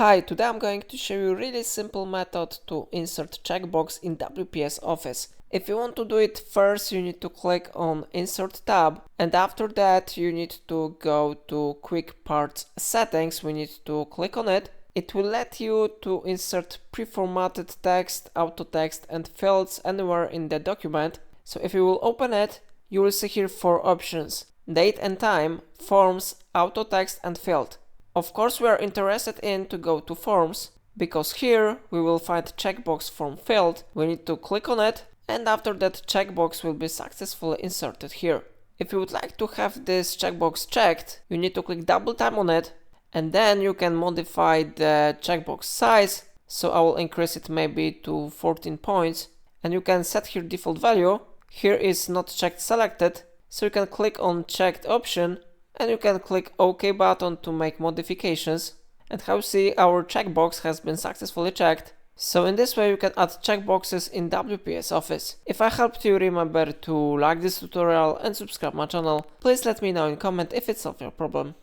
Hi, today I'm going to show you a really simple method to insert checkbox in WPS Office. If you want to do it, first you need to click on Insert tab, and after that you need to go to Quick Parts Settings. We need to click on it. It will let you to insert pre-formatted text, auto text and fields anywhere in the document. So if you will open it, you will see here 4 options: date and time, forms, auto text and field. Of course, we are interested in to go to forms, because here we will find checkbox form field. We need to click on it, and after that checkbox will be successfully inserted here. If you would like to have this checkbox checked, you need to click double tap on it, and then you can modify the checkbox size. So I will increase it maybe to 14 points, and you can set here default value. Here is not checked selected, so you can click on checked option, and you can click OK button to make modifications. And how you see, our checkbox has been successfully checked. So in this way you can add checkboxes in WPS Office. If I helped you, remember to like this tutorial and subscribe my channel. Please let me know in comment if it solved your problem.